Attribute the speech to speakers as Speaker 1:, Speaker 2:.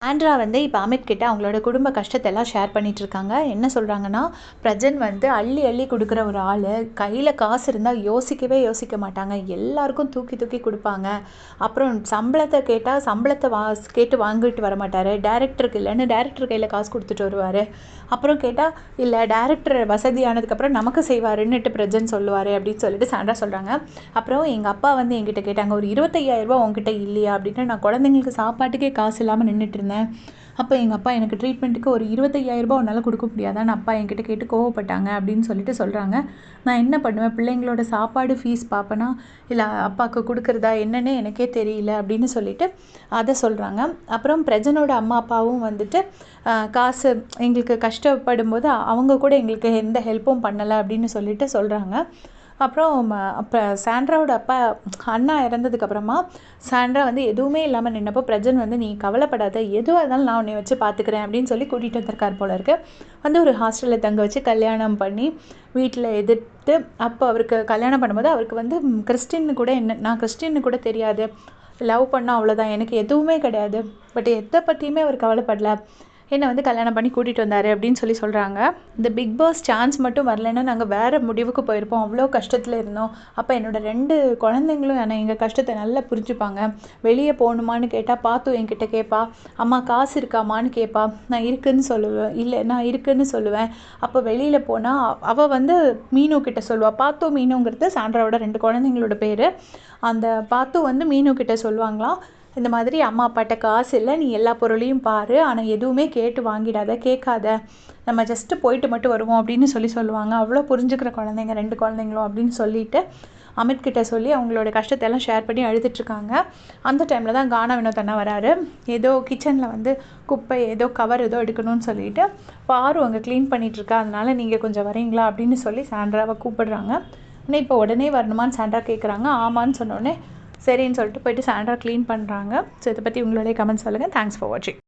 Speaker 1: ஆண்ட்ரா வந்து இப்போ அமித் கிட்ட அவங்களோட குடும்ப கஷ்டத்தெல்லாம் ஷேர் பண்ணிட்டு இருக்காங்க. என்ன சொல்றாங்கன்னா, பிரஜன் வந்து அள்ளி அள்ளி குடுக்குற ஒரு ஆளு. கையில காசு இருந்தா யோசிக்கவே யோசிக்க மாட்டாங்க. எல்லாருக்கும் தூக்கி தூக்கி குடுப்பாங்க. அப்புறம் சம்பளத்த கேட்டா சம்பளத்த கேட்டு வாங்கிட்டு வரமாட்டாரு. டைரக்டருக்கு இல்லன்னு டைரக்டர் கையில காசு குடுத்துட்டு வருவாரு. அப்புறம் கேட்டா, இல்ல டைரக்டர் வசதியானதுக்கப்புறம் நமக்கு செய்வாருன்னுட்டு பிரஜன் சொல்லுவாரு அப்படின்னு சொல்லிட்டு சாண்ட்ரா சொல்றாங்க. அப்புறம் எங்க அப்பா வந்து என்கிட்ட கேட்டாங்க, "ஒரு ரூ. 25,000 உன்கிட்ட இல்லையா?" அப்படின்னு. நான் குழந்தைங்களுக்கு சாப்பாட்டுக்கே காசு இல்லாம நின்னுட்டு இருந்தேன். அப்போ எங்கள் அப்பா எனக்கு ட்ரீட்மெண்ட்டுக்கு ஒரு ரூ. 25,000 உன்னால் கொடுக்க முடியாதான்னு அப்பா என்கிட்ட கேட்டு கோவப்பட்டாங்க அப்படின்னு சொல்லிட்டு சொல்கிறாங்க. நான் என்ன பண்ணுவேன், பிள்ளைங்களோட சாப்பாடு ஃபீஸ் பார்ப்பேனா இல்லை அப்பாவுக்கு கொடுக்குறதா என்னன்னே எனக்கே தெரியல அப்படின்னு சொல்லிட்டு அதை சொல்கிறாங்க. அப்புறம் பிரஜனோட அம்மா அப்பாவும் வந்துட்டு காசு எங்களுக்கு கஷ்டப்படும் போது அவங்க கூட எங்களுக்கு எந்த ஹெல்ப்பும் பண்ணலை அப்படின்னு சொல்லிட்டு சொல்கிறாங்க. அப்புறம் அப்போ சாண்ட்ராவோட அப்பா அண்ணா இறந்ததுக்கப்புறமா சாண்ட்ரா வந்து எதுவுமே இல்லாமல் நின்னப்போ பிரஜன் வந்து, "நீ கவலைப்படாத, எதுவாக இருந்தாலும் நான் உன்னை வச்சு பார்த்துக்கிறேன்" அப்படின்னு சொல்லி கூட்டிகிட்டு வந்திருக்கார் போல இருக்கு. வந்து ஒரு ஹாஸ்டலில் தங்க வச்சு கல்யாணம் பண்ணி வீட்டில் எதிர்த்து அப்போ அவருக்கு கல்யாணம் பண்ணும்போது அவருக்கு வந்து கிறிஸ்டின்னு கூட நான் கிறிஸ்டின்னு கூட தெரியாது, லவ் பண்ணால் அவ்வளோதான், எனக்கு எதுவுமே கிடையாது, பட் எதை பற்றியுமே அவர் கவலைப்படல, என்னை வந்து கல்யாணம் பண்ணி கூட்டிகிட்டு வந்தார் அப்படின்னு சொல்கிறாங்க. இந்த பிக் பாஸ் சான்ஸ் மட்டும் வரலைன்னா நாங்கள் வேறு முடிவுக்கு போயிருப்போம், அவ்வளோ கஷ்டத்தில் இருந்தோம். அப்போ என்னோடய 2 குழந்தைங்களும் எங்கள் கஷ்டத்தை நல்லா புரிஞ்சுப்பாங்க. வெளியே போகணுமான்னு கேட்டால் பாத்து என்கிட்ட கேட்பா, "அம்மா காசு இருக்காமான்னு" கேட்பா. நான் இருக்குன்னு சொல்லுவேன், இல்லை நான் இருக்குன்னு சொல்லுவேன். அப்போ வெளியில் போனால் அவள் வந்து மீனு கிட்ட சொல்லுவாள். பாத்து மீனுங்கிறது சாண்ட்ராவோட 2 குழந்தைங்களோட பேர். அந்த பாத்து வந்து மீனு கிட்ட சொல்லுவாங்களாம், இந்த மாதிரி "அம்மா அப்பாட்ட காசு இல்லை, நீ எல்லா பொருளையும் பாரு, ஆனால் எதுவுமே கேட்டு வாங்கிடாத, கேட்காத, நம்ம ஜஸ்ட்டு போயிட்டு மட்டும் வருவோம்" அப்படின்னு சொல்லுவாங்க. அவ்வளோ புரிஞ்சுக்கிற குழந்தைங்க 2 குழந்தைங்களும் அப்படின்னு சொல்லிட்டு அமித் கிட்ட சொல்லி அவங்களோட கஷ்டத்தெல்லாம் ஷேர் பண்ணி அழுதுட்ருக்காங்க. அந்த டைமில் தான் கானா வினோத் அண்ணா வராரு. ஏதோ கிச்சனில் வந்து குப்பை ஏதோ கவர் ஏதோ எடுக்கணும்னு சொல்லிட்டு, பாரு அங்கே க்ளீன் பண்ணிகிட்ருக்கா, அதனால் நீங்கள் கொஞ்சம் வரீங்களா அப்படின்னு சொல்லி சாண்ட்ராவை கூப்பிடுறாங்க. ஆனால் இப்போ உடனே வரணுமான்னு சாண்ட்ரா கேட்குறாங்க. ஆமான்னு சொன்னோடனே சரின்னு சொல்லிட்டு போயிட்டு சாண்ட்ரா க்ளீன் பண்ணுறாங்க. ஸோ இதை பற்றி உங்களுடைய கமெண்ட் சொல்லுங்கள். தேங்க்ஸ் ஃபார் வாட்சிங்.